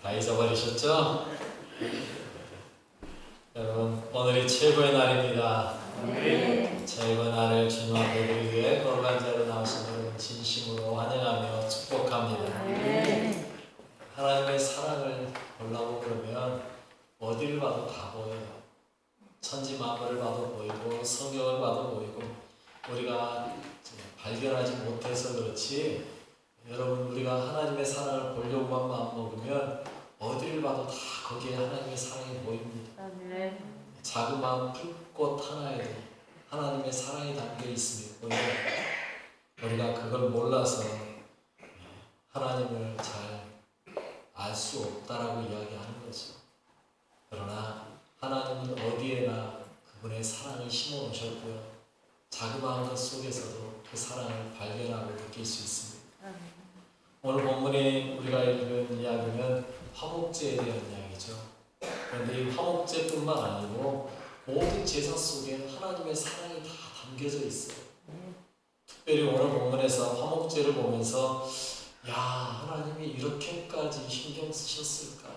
다 잊어버리셨죠? 여러분, 오늘이 최고의 날입니다. 네. 최고의 날을 주님 앞에 드리기 위해 거룩한 자로 나오신 여러분 진심으로 환영하며 축복합니다. 네. 하나님의 사랑을 보려고 그러면 어디를 봐도 다 보여요. 천지 만물을 봐도 보이고 성경을 봐도 보이고 우리가 발견하지 못해서 그렇지, 여러분, 우리가 하나님의 사랑을 보려고만 마음먹으면 어디를 봐도 다 거기에 하나님의 사랑이 보입니다. 네. 자그마한 풀꽃 하나에도 하나님의 사랑이 담겨 있음이 보여요. 우리가 그걸 몰라서 하나님을 잘 알 수 없다라고 이야기하는 거죠. 그러나 하나님은 어디에나 그분의 사랑을 심어 놓으셨고요. 자그마한 것 속에서도 그 사랑을 발견하고 느낄 수 있습니다. 오늘 본문에 우리가 읽은 이야기는 화목제에 대한 이야기죠. 그런데 이 화목제뿐만 아니고 모든 제사 속에 하나님의 사랑이 다 담겨져 있어요. 특별히 오늘 본문에서 화목제를 보면서 야, 하나님이 이렇게까지 신경 쓰셨을까?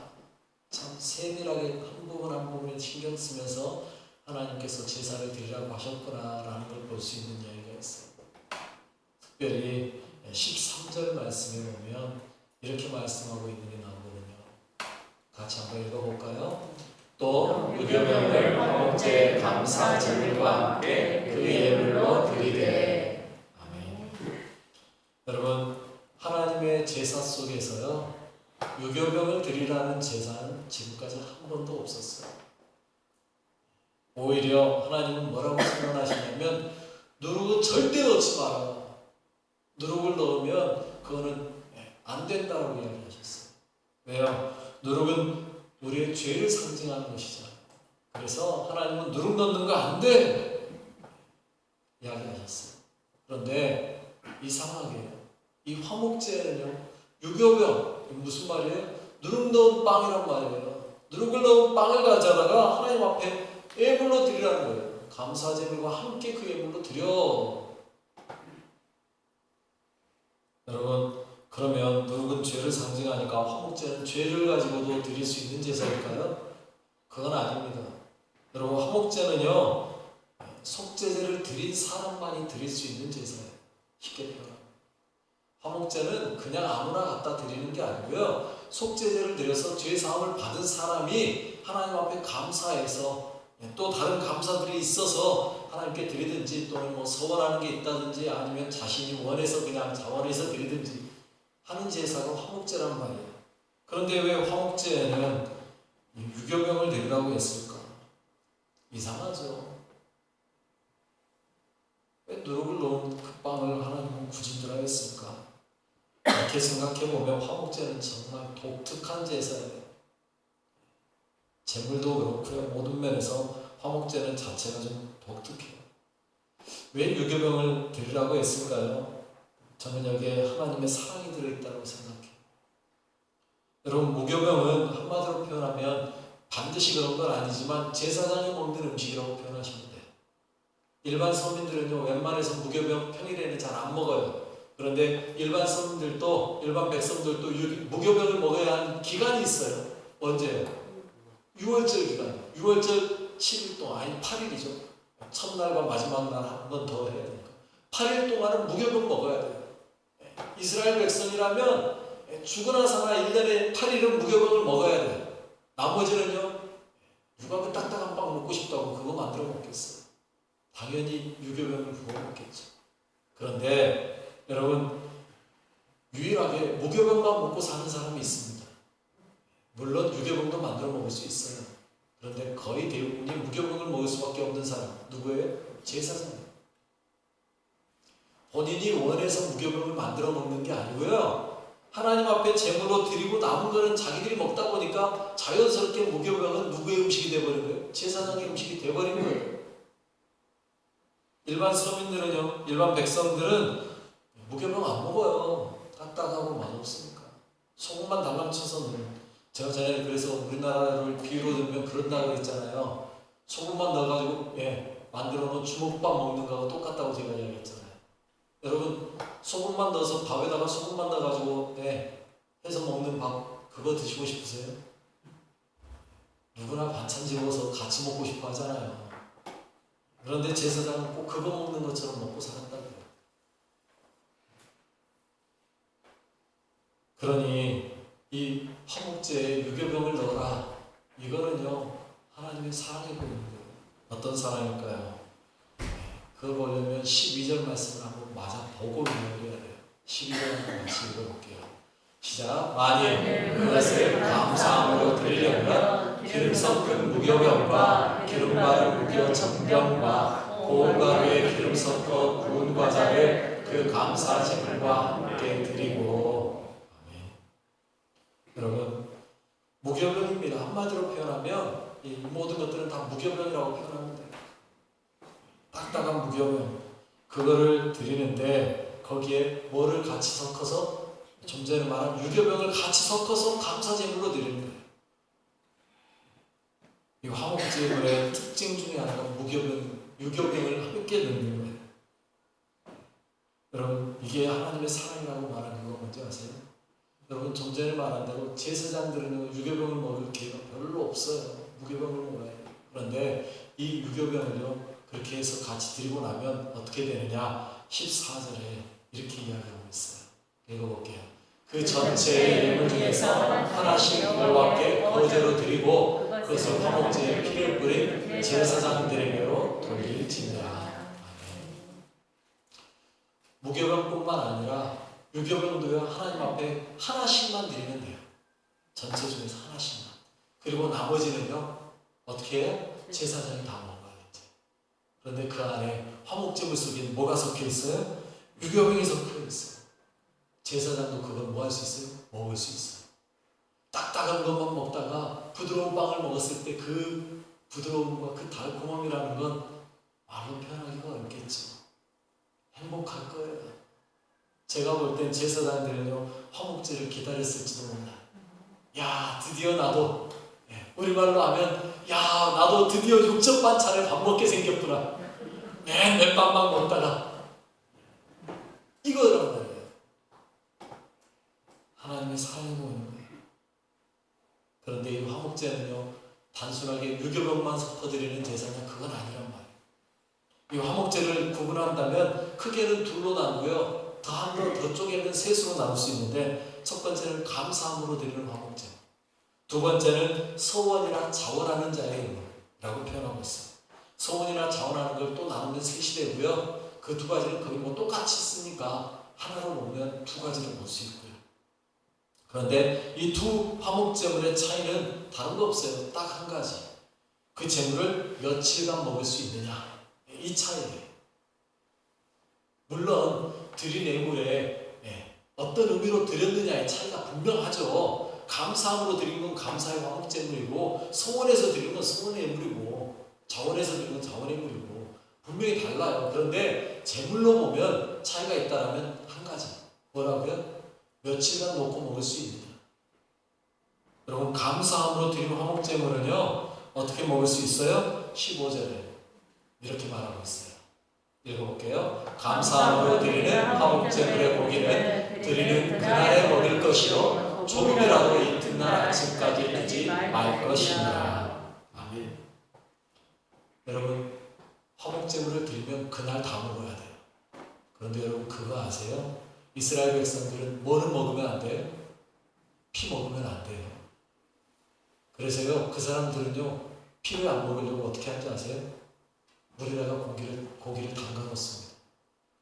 참 세밀하게 한 부분 한 부분에 신경 쓰면서 하나님께서 제사를 드리라고 하셨구나라는 걸 볼 수 있는 이야기가 있어요. 특별히 13절 말씀에 보면 이렇게 말씀하고 있는 게 나오거든요. 같이 한번 읽어볼까요? 또 무교병을 화목제의 감사 제물과 함께 그 예물로 드리되. 아멘. 여러분, 하나님의 제사 속에서요, 유교병을 드리라는 제사는 지금까지 한 번도 없었어요. 오히려 하나님은 뭐라고 선언하시냐면 누룩은 절대 넣지 마라. 누룩을 넣으면 그거는 안 된다라고 이야기하셨어요. 왜요? 누룩은 우리의 죄를 상징하는 것이죠. 그래서 하나님은 누룩 넣는 거 안 돼! 이야기하셨어요. 그런데 이상하게 이 화목제는요, 유교병, 무슨 말이에요? 누룩 넣은 빵이란 말이에요. 누룩을 넣은 빵을 가져다가 하나님 앞에 예물로 드리라는 거예요. 감사제물과 함께 그 예물로 드려. 여러분, 그러면 누룩은 죄를 상징하니까 화목제는 죄를 가지고도 드릴 수 있는 제사일까요? 그건 아닙니다. 여러분, 화목제는요, 속죄제를 드린 사람만이 드릴 수 있는 제사예요. 쉽게 표현하면. 화목제는 그냥 아무나 갖다 드리는 게 아니고요, 속죄제를 드려서 죄사함을 받은 사람이 하나님 앞에 감사해서 또 다른 감사들이 있어서 하나님께 드리든지, 또는 뭐 서원하는 게 있다든지, 아니면 자신이 원해서 그냥 자원해서 드리든지 하는 제사가 화목제란 말이에요. 그런데 왜 화목제에는 유교병을 드리라고 했을까? 이상하죠. 왜 누룩을 넣은 그 빵을 하나님은 굳이 드라 했을까? 이렇게 생각해보면 화목제는 정말 독특한 제사예요. 제물도 그렇고요, 모든 면에서 화목제는 자체가 좀 독특해요. 왜 유교병을 드리라고 했을까요? 저는 여기에 하나님의 사랑이 들어있다고 생각해요. 여러분, 무교병은 한마디로 표현하면 반드시 그런 건 아니지만 제사장이 먹는 음식이라고 표현하시면 돼요. 일반 서민들은요, 웬만해서 무교병 평일에는 잘 안 먹어요. 그런데 일반 서민들도, 일반 백성들도 무교병을 먹어야 하는 기간이 있어요. 언제요? 6월절 기간. 6월절 7일 동안, 아니 8일이죠. 첫날과 마지막 날 한 번 더 해야 되니까 8일 동안은 무교병 먹어야 돼요. 이스라엘 백성이라면 죽으나 사나 1년에 8일은 무교병을 먹어야 돼요. 나머지는요, 누가 그 딱딱한 빵 먹고 싶다고 그거 만들어 먹겠어요? 당연히 유교병을 구워 먹겠죠. 그런데 여러분, 유일하게 무교병만 먹고 사는 사람이 있습니다. 물론 유교병도 만들어 먹을 수 있어요. 그런데 거의 대부분이 무교병을 먹을 수밖에 없는 사람, 누구예요? 제사장이에요. 본인이 원해서 무교병을 만들어 먹는 게 아니고요, 하나님 앞에 제물로 드리고 남은 거는 자기들이 먹다 보니까 자연스럽게 무교병은 누구의 음식이 되어버린 거예요? 제사장의 음식이 되어버린 거예요. 일반 서민들은요, 일반 백성들은 무교병 안 먹어요. 딱딱하고 맛없으니까. 소금만 달랑 쳐서는. 제가 전에 그래서 우리나라를 비유로 들면 그런다고 했잖아요. 소금만 넣어가지고 만들어 놓은 주먹밥 먹는 거하고 똑같다고 제가 이야기했잖아요. 여러분, 소금만 넣어서 밥에다가 소금만 넣어가지고 해서 먹는 밥, 그거 드시고 싶으세요? 누구나 반찬 집어서 같이 먹고 싶어 하잖아요. 그런데 제사장은 꼭 그거 먹는 것처럼 먹고 살았다고요. 그러니 이 화목제에 유교병을 넣어라. 이거는요 하나님의 사랑이 보이는 거예요. 어떤 사랑일까요? 그걸 보려면 12절 말씀을 한번 맞아 보고 읽어야 돼요. 12절 한번 같이 읽어볼게요. 시작. 만일 그것을 감사함으로 드리려면 기름 섞은 무교병과 기름 바른 무교 전병과 고운 가루에 기름 섞어 구운 과자를 그 감사 제물과 함께 드리고. 아멘. 여러분 무교병입니다. 한마디로 표현하면 이 모든 것들은 다 무교병이라고 표현하면 돼요. 딱딱한 무교병 그거를 드리는데 거기에 뭐를 같이 섞어서 좀 전에 말한 유교병을 같이 섞어서 감사 제물로 드리는 거예요. 이 화목제물의 특징 중에 하나가 무교병, 유교병을 함께 넣는 거예요. 여러분 이게 하나님의 사랑이라고 말하는 거 뭔지 아세요? 여러분 좀 전에 말한 대로 제사장들은 유교병을 먹을 기회가 별로 없어요. 무교병을 먹어야 돼요. 그런데 이 유교병을요 그렇게 해서 같이 드리고 나면 어떻게 되느냐 14절에 이렇게 이야기하고 있어요. 읽어볼게요. 그 전체의 예물 중에서 하나씩 여호와께 거제로 드리고 그것을 화목제에 피를 뿌린 제사장들에게로 돌릴지니라. 무교병뿐만 아니라 유교병도요 하나님 앞에 하나씩만 드리면 돼요. 전체 중에서 하나씩만. 그리고 나머지는요 어떻게 해요? 제사장이 다 먹어야겠죠. 그런데 그 안에 화목제물 속에 뭐가 섞여 있어요? 유교병이 섞여 있어요. 제사장도 그걸 뭐 할 수 있어요? 먹을 수 있어요. 딱딱한 것만 먹다가 부드러운 빵을 먹었을 때 그 부드러움과 그 달콤함이라는 건 말로 표현하기가 어렵겠죠. 행복할 거예요. 제가 볼 땐 제사장들은요 화목제를 기다렸을지도 몰라요. 야 드디어 나도 우리말로 하면 야 나도 드디어 육적 반찬을 밥 먹게 생겼구나. 맨 맷밥만 먹다가 이거란 말이에요. 하나님의 사랑이 보이는 거예요. 그런데 이 화목제는요 단순하게 유교병만 섞어드리는 제사는 그건 아니란 말이에요. 이 화목제를 구분한다면 크게는 둘로 나누고요. 더 쪼개면 셋으로 나눌 수 있는데 첫 번째는 감사함으로 드리는 화목제, 두 번째는 서원이나 자원하는 자의 의무라고 표현하고 있어요. 서원이나 자원하는 걸 또 나누면 셋이 되고요. 그 두 가지는 거의 뭐 똑같이 쓰니까 하나로 놓으면 두 가지를 볼 수 있고요. 그런데 이 두 화목제물의 차이는 다른 거 없어요. 딱 한 가지. 그 제물을 며칠간 먹을 수 있느냐. 이 차이예요. 물론 드린 예물에 어떤 의미로 드렸느냐의 차이가 분명하죠. 감사함으로 드린 건 감사의 화목제물이고 서원에서 드린 건 서원의 예물이고 자원에서 드린 건 자원의 예물이고 분명히 달라요. 그런데 제물로 보면 차이가 있다면 한 가지. 뭐라고요? 며칠간 놓고 먹을 수 있느냐. 여러분 감사함으로 드린 화목제물은요 어떻게 먹을 수 있어요? 15절에 이렇게 말하고 있어요. 읽어볼게요. 감사함으로 드리는 화목제물의 고기는 드리는 그날에 먹을 것이요 조금이라도 이튿날 아침까지 두지 말 것이니라. 아멘. 여러분 화목제물을 드리면 그날 다 먹어야 돼요. 그런데 여러분 그거 아세요? 이스라엘 백성들은 뭐를 먹으면 안 돼요? 피 먹으면 안 돼요. 그래서요 그 사람들은요 피를 안 먹으려고 어떻게 하는지 아세요? 물에다가 고기를 담가 놓습니다.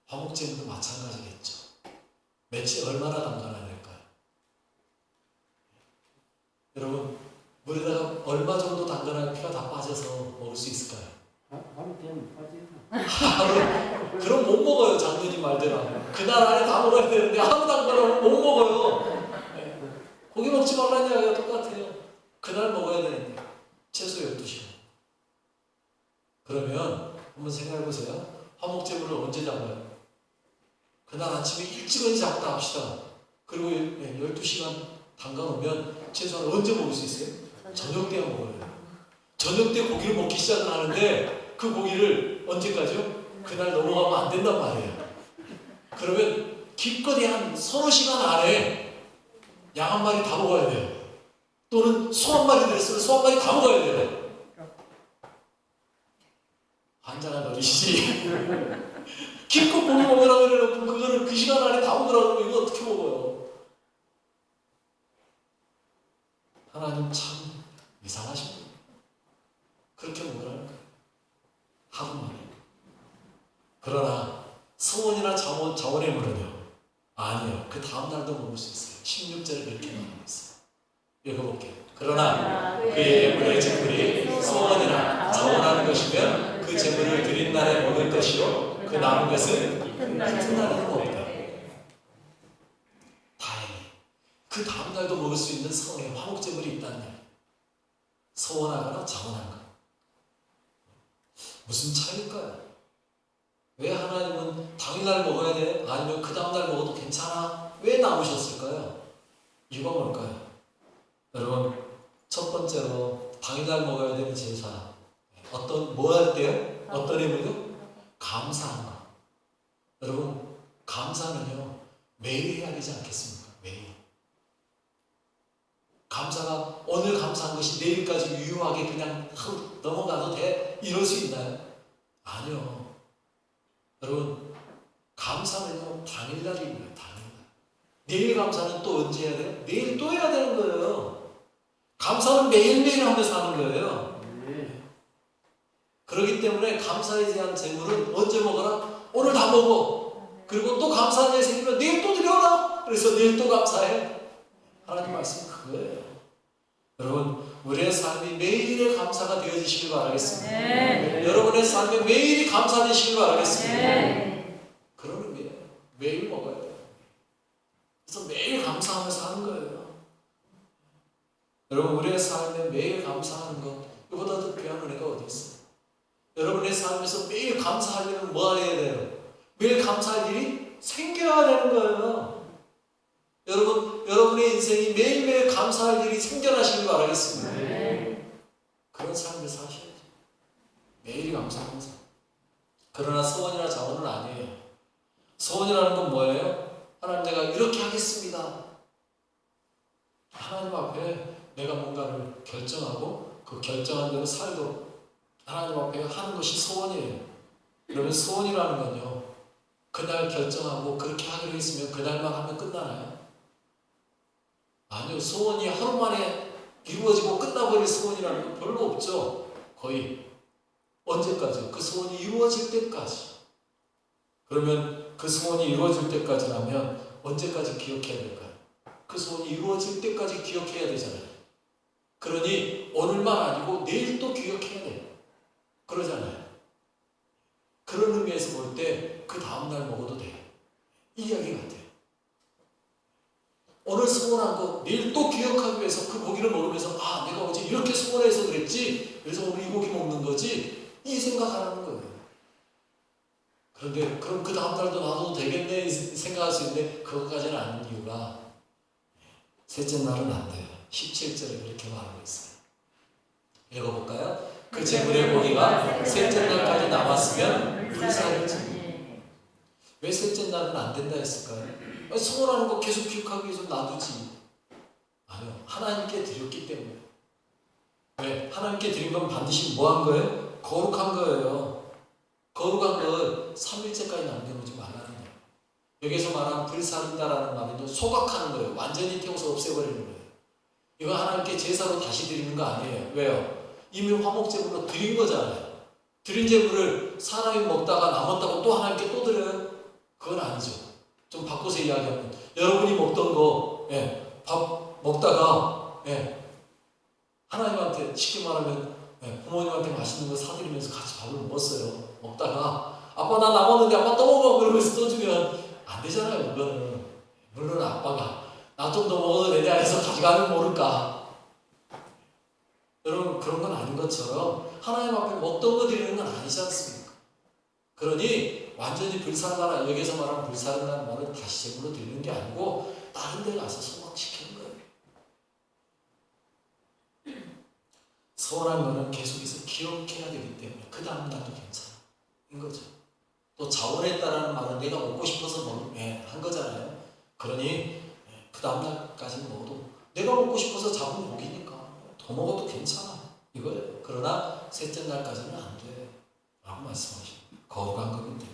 화목제물도 마찬가지겠죠. 며칠 얼마나 담가놔야 될까요? 여러분 물에다가 얼마 정도 담가놔야 피가 다 빠져서 먹을 수 있을까요? 하루 되면 빠지나? 그럼 못 먹어요. 장로님 말대로. 그날 안에 다 먹어야 되는데 하루 담가놓으면 못 먹어요. 고기 먹지 말라는 이야기가 똑같아요. 그날 먹어야 되는데 최소 12시간. 그러면 한번 생각해 보세요. 화목제물을 언제 잡아요? 그날 아침에 일찍 잡다 합시다. 그리고 12시간 담가 놓으면 최소한 언제 먹을 수 있어요? 저녁 때야 먹어요. 저녁 때 고기를 먹기 시작을 하는데 그 고기를 언제까지요? 그날 넘어가면 안 된단 말이에요. 그러면 기껏이 한 서너 시간 안에 양 한 마리 다 먹어야 돼요. 또는 소 한 마리 들었으면 소 한 마리 다 먹어야 돼요. 환장한 어리시지. 기껏 고기 먹으라고 그래놓고 그거를 그 시간 안에 다 먹으라고 하면 이거 어떻게 먹어요? 하나님 참 이상하신 분. 그렇게 먹으라는 거예요. 하루 만에. 그러나 소원이나 자원의 물은요. 아니요. 그 다음날도 먹을 수 있어요. 16절에 그렇게 말하고 있어요. 읽어볼게요. 그러나 그의 예물의 재물이 소원이나 자원하는 것이면 그 재물을 드린 날에 먹을 것이요 그 남은 것은 같은 날에는 없다. 다행히 그 다음날도 먹을 수 있는 성의 화목재물이 있다는 말. 소원하거나 자원하는 것. 무슨 차이일까요? 왜 하나님은 당일날 먹어야 돼? 아니면 그 다음날 먹어도 괜찮아? 왜 나누셨을까요? 이유가 뭘까요? 여러분, 첫 번째로 당일날 먹어야 되는 제사. 뭐 할 때요? 어떤 의미요? 감사한 것. 여러분, 감사는요 매일 해야 되지 않겠습니까? 매일. 감사가 오늘 감사한 것이 내일까지 유효하게 그냥 넘어가도 돼? 이럴 수 있나요? 아니요. 여러분, 감사는요 당일날입니다. 당일날. 내일 감사는 또 언제 해야 돼요? 내일 또 해야 되는 거예요. 감사는 매일매일 하면서 하는 거예요. 그렇기 때문에 감사에 대한 재물은 언제 먹어라? 오늘 다 먹어. 그리고 또 감사한 일 생기면 내일 또 드려라. 그래서 내일 또 감사해. 하나님 말씀 그거예요. 여러분, 우리의 삶이 매일의 감사가 되어지시길 바라겠습니다. 네. 여러분의 삶에 매일이 감사되시길 바라겠습니다. 네. 그런 의미예요. 매일 먹어야 돼요. 그래서 매일 감사하면서 하는 거예요. 여러분, 우리의 삶에 매일 감사하는 것, 이보다 더 귀한 은혜가 어디 있어요? 여러분의 삶에서 매일 감사하려면 뭐 해야 돼요? 매일 감사할 일이 생겨야 되는 거예요. 여러분, 여러분의 인생이 매일매일 감사할 일이 생겨나시길 바라겠습니다. 네. 그런 삶을 사셔야죠. 매일이 감사하면서. 그러나 소원이나 자원은 아니에요. 소원이라는 건 뭐예요? 하나님, 내가 이렇게 하겠습니다. 하나님 앞에 내가 뭔가를 결정하고 그 결정한 대로 살도록 하나님 앞에 하는 것이 소원이에요. 그러면 소원이라는 건요, 그날 결정하고 그렇게 하기로 했으면 그날만 하면 끝나나요? 아니요. 소원이 하루 만에 이루어지고 끝나버릴 소원이라는 건 별로 없죠. 거의. 언제까지? 그 소원이 이루어질 때까지. 그러면 그 소원이 이루어질 때까지라면 언제까지 기억해야 될까요? 그 소원이 이루어질 때까지 기억해야 되잖아요. 그러니 오늘만 아니고 내일 또 기억해야 돼요. 그러잖아요. 그런 의미에서 볼 때 그 다음날 먹어도 돼요. 이 이야기 같아요. 오늘 소원한 거 내일 또 기억하기 위해서 그 고기를 먹으면서 내가 어제 이렇게 소원해서 그랬지, 그래서 오늘 이 고기 먹는 거지, 이 생각하라는 거예요. 그런데 그럼 그 다음날도 놔둬도 되겠네 생각할 수 있는데 그것까지는 아닌 이유가 셋째 날은 안 돼요. 17절에 그렇게 말하고 있어요. 읽어볼까요? 그 재물의 고기가 셋째 날까지 남았으면 불사를지. 왜 셋째 날은 안 된다 했을까요? 소원하는 거 계속 기억하기 위해서 놔두지. 아니요. 하나님께 드렸기 때문에. 왜? 하나님께 드린 건 반드시 뭐 한 거예요? 거룩한 거예요. 거룩한 걸 3일째까지 남겨놓지 말라는 거예요. 여기서 말하는 불사른다라는 말은요, 소각하는 거예요. 완전히 태워서 없애버리는 거예요. 이거 하나님께 제사로 다시 드리는 거 아니에요. 왜요? 이미 화목제물로 드린 거잖아요. 드린 제물을 사람이 먹다가 남았다고 또 하나님께 또 드려요? 그건 아니죠. 좀 바꿔서 이야기하면 여러분이 먹던 거, 밥 먹다가 하나님한테 쉽게 말하면 부모님한테 맛있는 거 사드리면서 같이 밥을 먹었어요. 먹다가 아빠 나 남았는데 아빠 또 먹어 그러면서 또 주면 안 되잖아요. 그거는. 물론 아빠가 나 좀 더 먹어도 되냐 해서 가져가면 모를까. 여러분, 그런 건 아닌 것처럼 하나님 앞에 먹던 거 드리는 건 아니지 않습니까? 그러니 완전히 불사른다는, 여기서 말하는 불사른다는 말은 다시 제물로 드리는 게 아니고 다른 데 가서 소각시키는 거예요. 소원한 거는 계속해서 기억해야 되기 때문에 그 다음 날도 괜찮아. 인 거죠. 또 자원했다라는 말은 내가 먹고 싶어서 한 거잖아요. 그러니 그 다음 날까지는 먹어도 내가 먹고 싶어서 잡은 고기니까 더 먹어도 괜찮아 이거예요. 그러나 셋째 날까지는 안 돼 라고 말씀하십니다. 거룩한 것인데.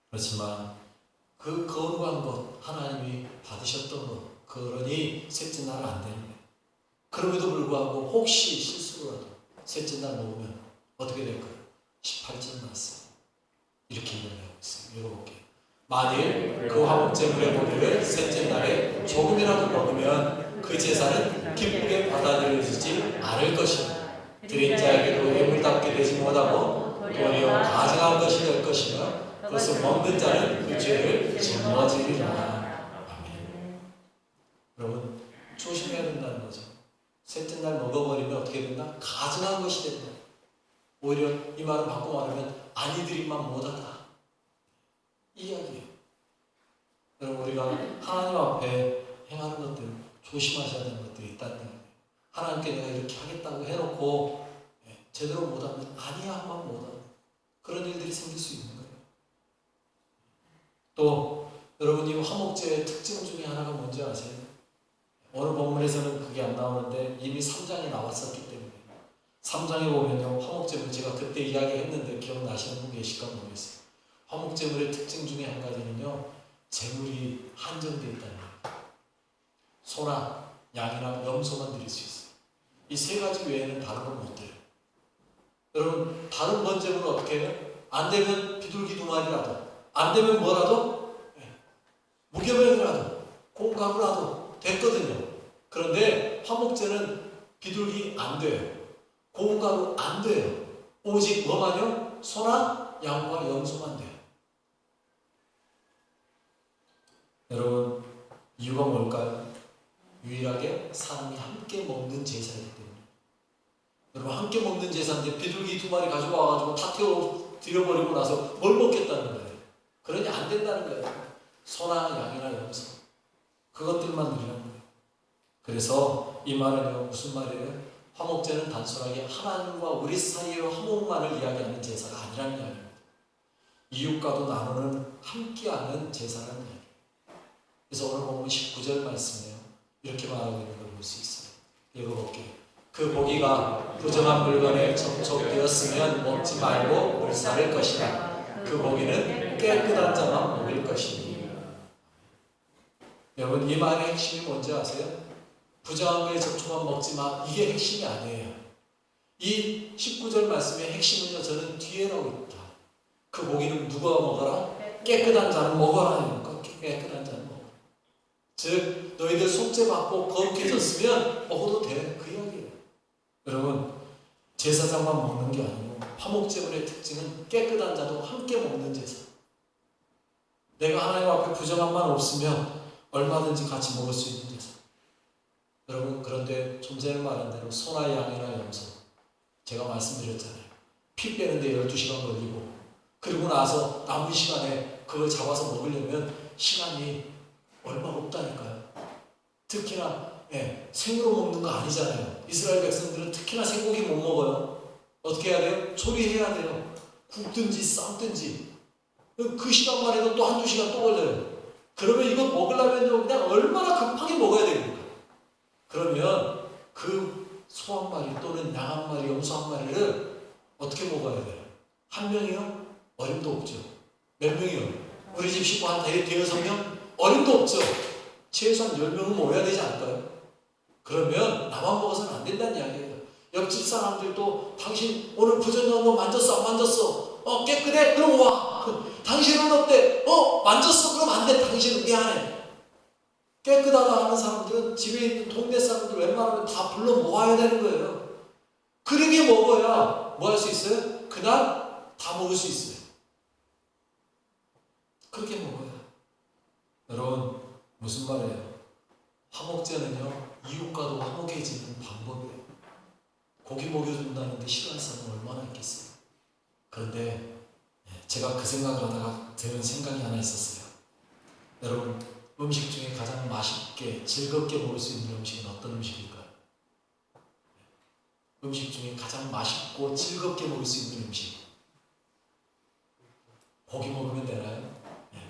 그렇지만 그 거룩한 것 하나님이 받으셨던 것 그러니 셋째 날은 안 되는 거예요. 그럼에도 불구하고 혹시 실수로라도 셋째 날 먹으면 어떻게 될까요? 18절 말씀 이렇게 이야기하고 있어요. 읽어볼게요. 만일 그 화목제물의 고기를 셋째 날에 조금이라도 먹으면 그 제사는 기쁘게 받아들여지지 않을 것이며 드린 자에게도 예물답게 되지 못하고 도리어 가증한 것이 될 것이며 그것을 먹는 자는 그 죄를 짊어지리라. 아멘. 여러분 조심해야 된다는 거죠. 셋째 날 먹어버리면 어떻게 된다? 가증한 것이 된다. 오히려 이 말을 바꿔 말하면 아니들이만 못하다 이 이야기예요. 여러분 우리가 하나님 앞에 행하는 것들 조심하셔야 되는 것들이 있다는 거예요. 하나님께 내가 이렇게 하겠다고 해놓고 제대로 못하면 아니야 하면 못하는 그런 일들이 생길 수 있는 거예요. 또 여러분 이 화목제의 특징 중에 하나가 뭔지 아세요? 오늘 본문에서는 그게 안 나오는데 이미 3장에 나왔었기 때문에 3장에 보면요 화목제물 제가 그때 이야기했는데 기억나시는 분 계실까 모르겠어요. 화목제물의 특징 중에 한 가지는요 제물이 한정되어 있다는 거예요. 소나 양이나 염소만 드릴 수 있어요. 이 세 가지 외에는 다른 건 못 드려요. 여러분 다른 번제물은 어떻게 해요? 안 되면 비둘기 2마리라도 안 되면 뭐라도 무교병이라도 콩가루라도 됐거든요. 그런데 화목제는 비둘기 안 돼요. 고운가루 안 돼요. 오직 뭐만요? 소나 양과 염소만 돼요. 여러분 이유가 뭘까요? 유일하게 사람이 함께 먹는 제사이기 때문에. 여러분 함께 먹는 제사인데 비둘기 2마리 가지고 와가지고 다 태워 드려버리고 나서 뭘 먹겠다는 거예요. 그러니 안 된다는 거예요. 소나 양이나 염소 그것들만 드리는 거예요. 그래서 이 말은요 무슨 말이에요? 화목제는 단순하게 하나님과 우리 사이의 화목만을 이야기하는 제사가 아니라는 이야기입니다. 이웃과도 나누는 함께하는 제사라는 이야기예요. 그래서 오늘 보면 19절 말씀이에요. 이렇게 말하고 있는 걸 볼 수 있어요. 읽어볼게요. 그 고기가 부정한 물건에 접촉되었으면 먹지 말고 물사를 것이다. 그 고기는 깨끗한 자만 먹을 것이니. 여러분 이 말의 핵심이 뭔지 아세요? 부정한 거에 접촉만 먹지 마. 이게 핵심이 아니에요. 이 19절 말씀의 핵심은요 저는 뒤에 나오고 있다. 그 고기는 누가 먹어라? 깨끗한 자는 먹어라. 깨끗한 자는 먹어라. 즉 너희들 속죄받고 거룩해졌으면 먹어도 돼. 그 이야기예요. 여러분 제사장만 먹는 게 아니고 화목제물의 특징은 깨끗한 자도 함께 먹는 제사. 내가 하나님 앞에 부정함만 없으면 얼마든지 같이 먹을 수 있는 제사. 여러분 그런데 좀 전에 말한 대로 소나 양이나 염소 제가 말씀드렸잖아요. 피 빼는데 12시간 걸리고 그리고 나서 남은 시간에 그걸 잡아서 먹으려면 시간이 얼마 없다니까요. 특히나 생으로 먹는 거 아니잖아요. 이스라엘 백성들은 특히나 생고기 못 먹어요. 어떻게 해야 돼요? 조리해야 돼요. 굽든지 삶든지 그 시간만 해도 또 1-2시간 또 걸려요. 그러면 이거 먹으려면 그냥 얼마나 급하게 먹어야 됩니까? 그러면 그 소 한 마리 또는 양 한 마리, 염소 한 마리를 어떻게 먹어야 돼요? 한 명이요? 어림도 없죠. 몇 명이요? 우리 집 식구 한 대여섯 명? 어림도 없죠. 최소한 10명은 모여야 되지 않을까요? 그러면 나만 먹어서는 안 된다는 이야기예요. 옆집 사람들도 당신 오늘 부정한 거 만졌어? 안 만졌어? 깨끗해? 그럼 와. 당신은 어때? 만졌어? 그럼 안 돼. 당신은 미안해. 깨끗하다 하는 사람들은 집에 있는 동네 사람들 웬만하면 다 불러 모아야 되는 거예요. 그러게 먹어야 뭐 할 수 있어요? 그날 다 먹을 수 있어요. 그렇게 먹어야. 여러분 무슨 말이에요? 화목제는요 이웃과도 화목해지는 방법이에요. 고기 먹여준다는데 싫어하는 사람은 얼마나 있겠어요. 그런데 제가 그 생각을 하다가 드는 생각이 하나 있었어요. 여러분 음식 중에 가장 맛있게 즐겁게 먹을 수 있는 음식은 어떤 음식일까요? 음식 중에 가장 맛있고 즐겁게 먹을 수 있는 음식 고기 먹으면 되나요?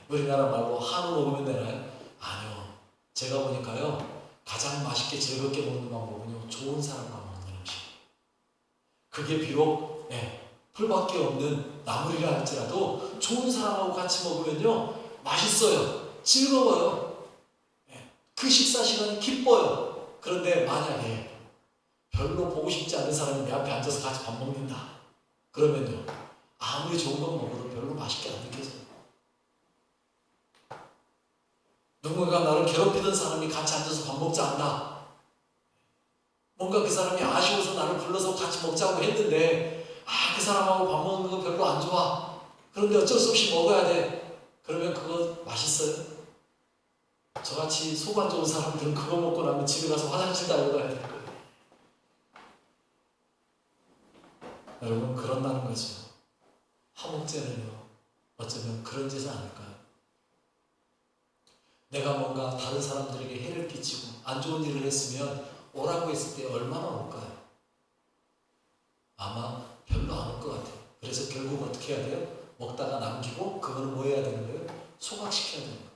우리나라 말로 한우 먹으면 되나요? 아니요. 제가 보니까요, 가장 맛있게 즐겁게 먹는 방법은요, 좋은 사람과 먹는 음식. 그게 비록 풀밖에 없는 나물이라 할지라도 좋은 사람하고 같이 먹으면요, 맛있어요. 즐거워요. 그 식사 시간이 기뻐요. 그런데 만약에 별로 보고 싶지 않은 사람이 내 앞에 앉아서 같이 밥 먹는다. 그러면요, 아무리 좋은 건 먹어도 별로 맛있게 안 느껴져요. 누군가 나를 괴롭히던 사람이 같이 앉아서 밥 먹자 한다. 뭔가 그 사람이 아쉬워서 나를 불러서 같이 먹자고 했는데 그 사람하고 밥 먹는 거 별로 안 좋아. 그런데 어쩔 수 없이 먹어야 돼. 그러면 그거 맛있어요? 저같이 속 안 좋은 사람들은 그거 먹고 나면 집에 가서 화장실 달려가야 될 거예요. 여러분, 그런다는 거죠. 화목제는요, 어쩌면 그런 짓은 아닐까요? 내가 뭔가 다른 사람들에게 해를 끼치고 안 좋은 일을 했으면 오라고 했을 때 얼마나 올까요? 아마 별로 안 올 것 같아요. 그래서 결국 어떻게 해야 돼요? 먹다가 남기고 그거를 뭐 해야 되는 거예요? 소각시켜야 되는 거예요.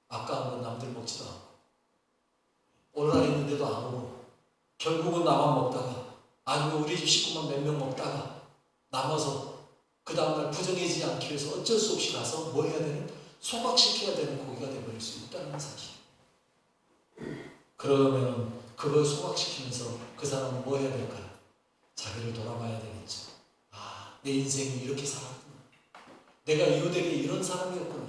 아까운 건 남들 먹지도 않고 오라 했는데도 안 오고 결국은 나만 먹다가 아니면 우리 집 식구만 몇 명 먹다가 남아서 그 다음날 부정해지지 않기 위해서 어쩔 수 없이 가서 뭐 해야 되는? 소각시켜야 되는 고기가 되어버릴 수 있다는 사실. 그러면 그걸 소각시키면서 그 사람은 뭐 해야 될까요? 자기를 돌아봐야 되겠죠. 내 인생이 이렇게 살았구나. 내가 이웃에게 이런 사람이었구나.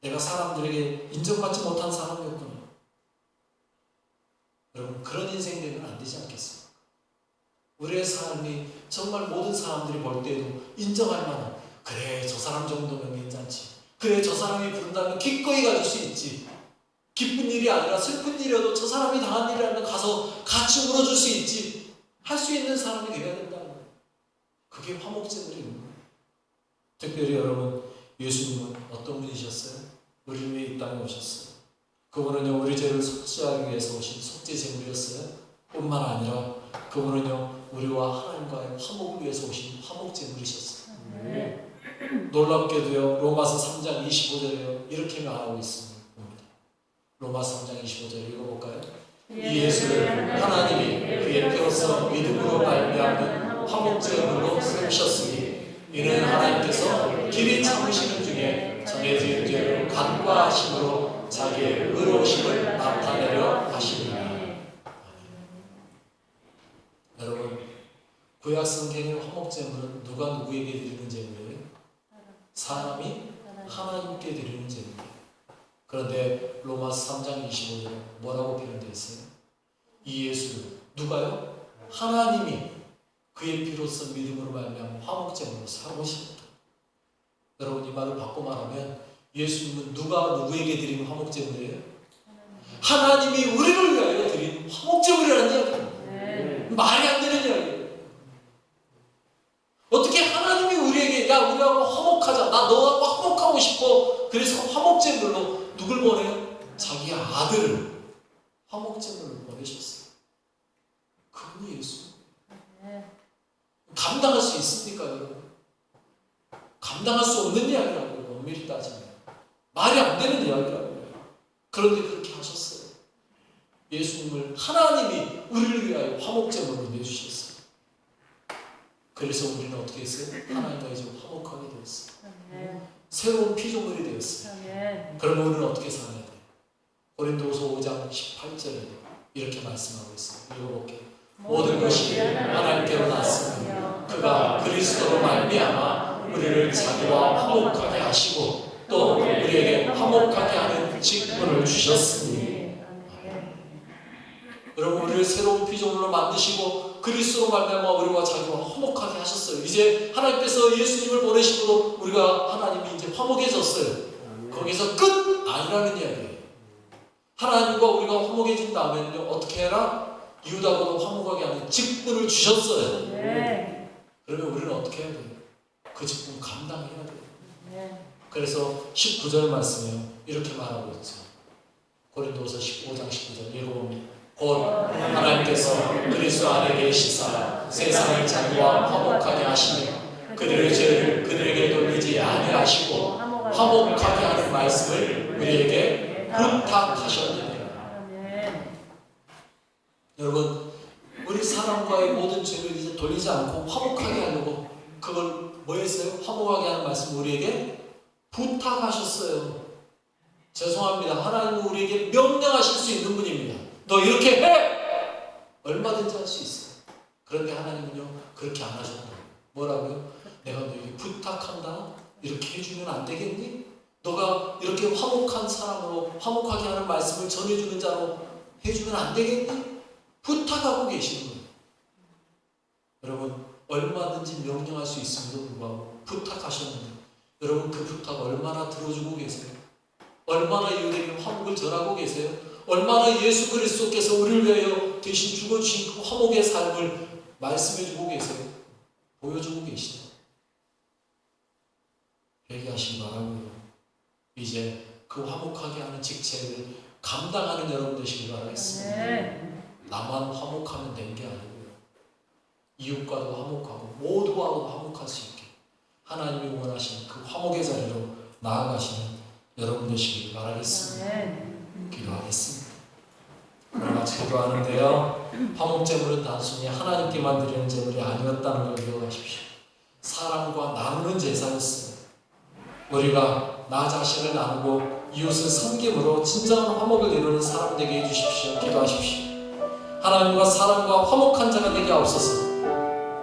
내가 사람들에게 인정받지 못한 사람이었구나. 여러분, 그런 인생 되면 안 되지 않겠습니까? 우리의 삶이 정말 모든 사람들이 볼 때에도 인정할 만한, 그래 저 사람 정도면 괜찮지, 그래 저 사람이 부른다면 기꺼이 가줄 수 있지, 기쁜 일이 아니라 슬픈 일이어도 저 사람이 당한 일이라면 가서 같이 울어줄 수 있지, 할 수 있는 사람이 되어야 된다는 거예요. 그게 화목제물인 거예요. 특별히 여러분, 예수님은 어떤 분이셨어요? 우리를 위해 이 땅에 오셨어요. 그분은요, 우리 죄를 속죄하기 위해서 오신 속죄제물이었어요. 뿐만 아니라 그분은요, 우리와 하나님과의 화목을 위해서 오신 화목제물이셨어요. 놀랍게도요, 로마서 3장 25절에요, 이렇게 말하고 있습니다. 로마서 3장 25절 읽어볼까요? 이 예수를 하나님이 그의 피로써 믿음으로 말미암는 화목제물로 세우셨으니 이는 하나님께서 길이 참으시는 중에 전에 지은 죄를 간과하심으로 자기의 의로우심을 나타내려 하시니라. 여러분, 구약 성경의 화목제물은 누가 누구에게 드리는 제물이에요? 사람이 하나님께 드리는 제물이에요. 그런데 로마서 3장 25절에 뭐라고 표현되어 있어요? 이 예수를 누가요? 하나님이 그의 피로써 믿음으로 말미암아 화목제물로 삼으십니다. 여러분, 이 말을 바꿔 말하면 예수님은 누가 누구에게 드리는 화목제물이에요? 하나님이 우리를 위하여 드린 화목제물이라는 이야기입니다. 말이 안 되는 이야기예요. 어떻게 하나님이 우리에게 야 우리하고 화목하자, 나 너하고 화목하고 싶어, 그래서 화목제물로 누굴 보내요? 자기 아들을 화목제물로 보내셨어요. 그분이 예수. 감당할 수 있습니까, 여러분? 감당할 수 없는 이야기라고요. 엄밀히 따지면 말이 안 되는 이야기라고요. 그런데 그렇게 하셨어요. 예수님을 하나님이 우리를 위하여 화목제물로 내주셨어요. 그래서 우리는 어떻게 했어요? 하나님과 이제 화목하게 되었어요. 새로운 피조물이 되었어요. 그러면 우리는 어떻게 살아야 돼요? 고린도후서 5장 18절에 이렇게 말씀하고 있어요. 읽어볼게요. 모든 것이 하나님께로 났으며 그가 그리스도로 말미암아 우리를 자기와 화목하게 하시고 또 우리에게 화목하게 하는 직분을 주셨으니. 여러분, 우리를 새로운 피조물로 만드시고 그리스도로 말미암아 우리와 자기와 화목하게 하셨어요. 이제 하나님께서 예수님을 보내시고 우리가 하나님이 이제 화목해졌어요. 거기서 끝! 아니라는 이야기예요. 하나님과 우리가 화목해진 다음에는요, 어떻게 해라? 이웃하고도 화목하게 하는 직분을 주셨어요. 그러면 우리는 어떻게 해야 돼요? 그 직분 감당해야 돼요. 그래서 19절 말씀이요, 이렇게 말하고 있죠. 고린도후서 15장 19절 읽어봅니다. 곧 하나님께서 그리스도 안에 계시사 세상을 자기와 화목하게 하시며 그들의 죄를 그들에게 돌리지 아니하시고 화목하게 하는 말씀을 우리에게 부탁하셨느니라. 아멘. 여러분, 우리 사람과의 모든 죄를 이제 돌리지 않고 화목하게 하려고 그걸 뭐 했어요? 화목하게 하는 말씀 우리에게 부탁하셨어요. 죄송합니다. 하나님은 우리에게 명령하실 수 있는 분입니다. 너 이렇게 해! 얼마든지 할 수 있어요. 그런데 하나님은요, 그렇게 안 하셨다. 뭐라고요? 내가 너에게 부탁한다? 이렇게 해주면 안 되겠니? 너가 이렇게 화목한 사람으로 화목하게 하는 말씀을 전해주는 자로 해주면 안 되겠니? 부탁하고 계시는 거예요. 여러분, 얼마든지 명령할 수 있음에도 불구하고 부탁하셨는데 여러분 그 부탁 얼마나 들어주고 계세요? 얼마나 이들에게 화목을 전하고 계세요? 얼마나 예수 그리스도께서 우리를 위하여 대신 죽어주신 그 화목의 삶을 말씀해주고 계세요? 보여주고 계시죠? 회개하시기 바라고요. 이제 그 화목하게 하는 직책을 감당하는 여러분 되시길 바라겠습니다. 나만 화목하면 된 게 아니고요. 이웃과도 화목하고 모두와도 화목할 수 있게 하나님이 원하시는 그 화목의 자리로 나아가시는 여러분 되시길 바라겠습니다. 기도하겠습니다. 우리 같이 기도하는데요. 화목제물은 단순히 하나님께만 드리는 제물이 아니었다는 걸 기억하십시오. 사람과 나누는 제사였어요. 우리가 나 자신을 나누고 이웃을 섬김으로 진정한 화목을 이루는 사람 되게 해주십시오. 기도하십시오. 하나님과 사람과 화목한 자가 되게 하옵소서.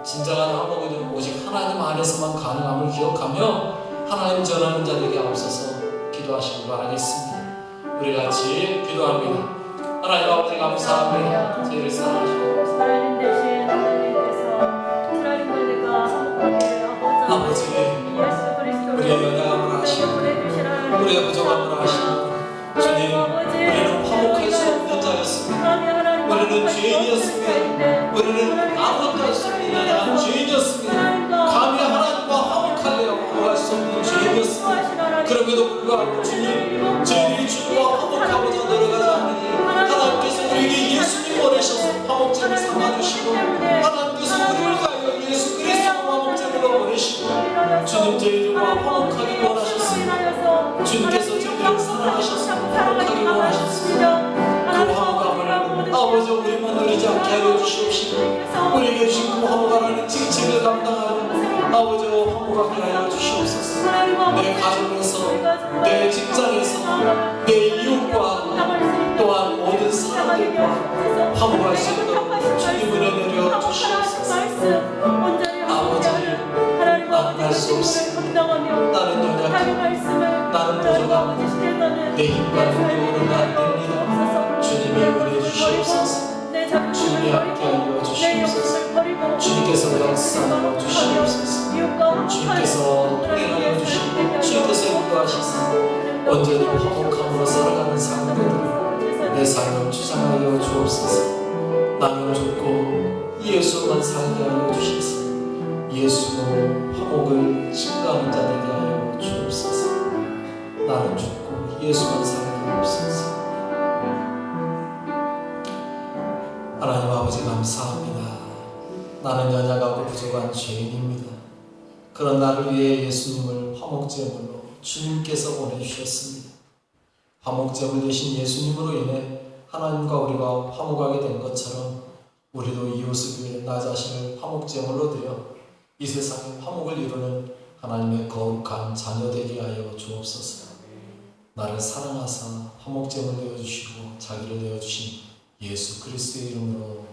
진정한 화목은 오직 하나님 안에서만 가능함을 기억하며 하나님 전하는 자 되게 하옵소서. 기도하시기 바라겠습니다. 우리 같이 기도합니다. 하나님 아버지 감사합니다. 저희를 사랑하시고 하나님 대신 하나님께서 하나님과 내가 화목하게 아버지 예수 그리스도를 우리의 연약함을 아시고 보내주신 하나님 우리의 부족함을 아시고 주님 우리는 화목할 수 없는 자였습니다. 우리는 죄인이었습니다. 우리는 아무것도 할 수 없는 연약한 죄인이었습니다. 감히 하나님과 화목하려 화목할 수 없는 죄인이었습니다. 그럼에도 불구하고 주님 저희들이 주님과 화목하고자 노력하지 않으니 하나님께서 우리에게 예수님 보내셔서 화목제를 삼아주시고 하나님께서 우리를 위하여 예수 그리스도 화목제물로 보내시고 주님 저희들과 화목하기 원하셨습니다. 주님께서 저희들을 사랑하셔서 화목하기 원하셨습니다. 그 화목함을 아버지 우리만 누리지 않게 하여 주시옵시고 우리에게 주신 그 화목하라는 직책을 감당하는 아버지 화목하게 하여 주시옵소서. 내 가정에서 내 직장에서 내 이웃과 또한 모든 사람들과 화목할 수 있도록 주님 은혜 내려 주시옵소서. 아버지 만날 수 없습니다. 나는 연약하고 나는 부족하고 내 힘과 능력으로는 안 됩니다. 주님이 은혜 주시옵소서. 주님이 함께하여 주시옵소서. 주님께서 역사하여 주시옵소서. 주님께서 통행하여 주시고 주님께서 인도하시사 언제도 화목함으로 살아가는 삶들을 내 삶을 주장하여 주옵소서. 나는 죽고 예수만 살게 하여 주시옵소서. 예수로 화목을 증가하는 자 되게 하여 주옵소서. 나는 죽고 예수만 살게 하옵소서. 하나님 아버지 감사합니다. 나는 연약하고 부족한 죄인입니다. 그런 나를 위해 예수님을 화목제물로 주님께서 보내주셨습니다. 화목제물 되신 예수님으로 인해 하나님과 우리가 화목하게 된 것처럼 우리도 이웃을 위해 나 자신을 화목제물로 드려 이 세상에 화목을 이루는 하나님의 거룩한 자녀 되게 하여 주옵소서. 나를 사랑하사 화목제물 되어주시고 자기를 내어주신 예수 그리스도의 이름으로